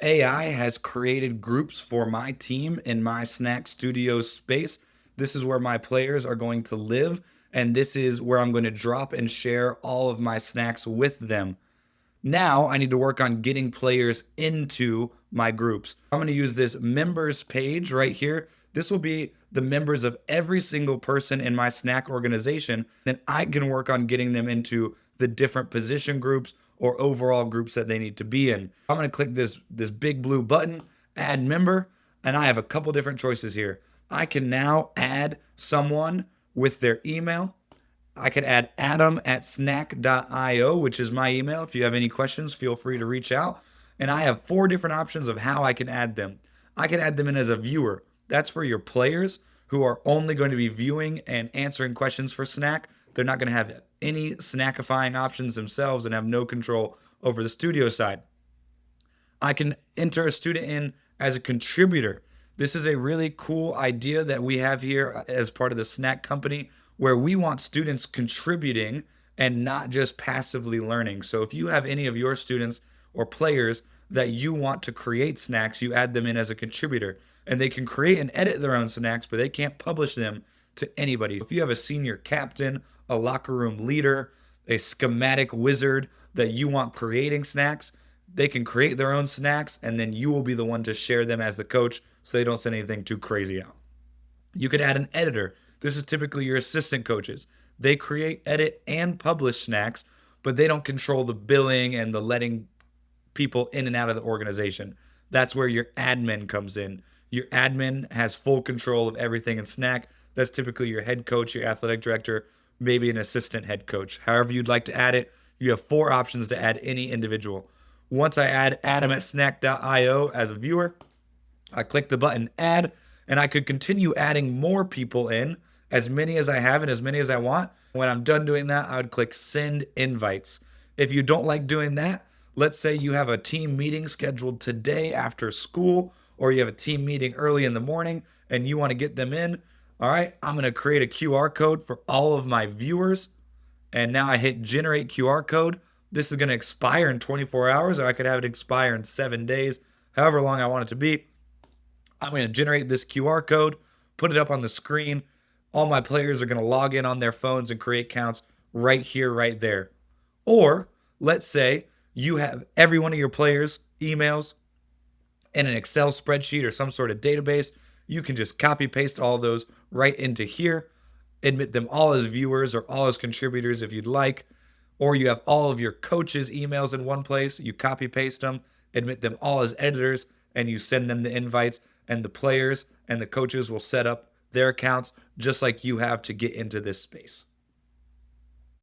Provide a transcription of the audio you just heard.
AI has created groups for my team in my Snack Studio space. This is where my players are going to live, and this is where I'm going to drop and share all of my snacks with them. Now I need to work on getting players into my groups. I'm going to use this members page right here. This will be the members of every single person in my snack organization. Then I can work on getting them into the different position groups or overall groups that they need to be in. I'm going to click this big blue button, add member, and I have a couple different choices here. I can now add someone with their email. I could add Adam at snack.io, which is my email. If you have any questions, feel free to reach out. And I have 4 different options of how I can add them. I can add them in as a viewer. That's for your players who are only going to be viewing and answering questions for Snack. They're not going to have any snackifying options themselves and have no control over the studio side. I can enter a student in as a contributor. This is a really cool idea that we have here as part of the Snack Company, where we want students contributing and not just passively learning. So if you have any of your students or players that you want to create snacks, you add them in as a contributor, and they can create and edit their own snacks, but they can't publish them to anybody. If you have a senior captain, a locker room leader, a schematic wizard that you want creating snacks, they can create their own snacks, and then you will be the one to share them as the coach so they don't send anything too crazy out. You could add an editor. This is typically your assistant coaches. They create, edit, and publish snacks, but they don't control the billing and the letting people in and out of the organization. That's where your admin comes in. Your admin has full control of everything in Snack. That's typically your head coach, your athletic director, maybe an assistant head coach. However you'd like to add it, you have 4 options to add any individual. Once I add Adam at snack.io as a viewer, I click the button add, and I could continue adding more people in, as many as I have and as many as I want. When I'm done doing that, I would click send invites. If you don't like doing that, let's say you have a team meeting scheduled today after school, or you have a team meeting early in the morning and you want to get them in. All right, I'm going to create a QR code for all of my viewers. And now I hit generate QR code. This is going to expire in 24 hours, or I could have it expire in 7 days, however long I want it to be. I'm going to generate this QR code, put it up on the screen. All my players are going to log in on their phones and create accounts right here, right there. Or let's say you have every one of your players' emails in an Excel spreadsheet or some sort of database. You can just copy paste all those right into here, admit them all as viewers or all as contributors if you'd like. Or you have all of your coaches' emails in one place. You copy paste them, admit them all as editors, and you send them the invites, and the players and the coaches will set up their accounts just like you have to get into this space.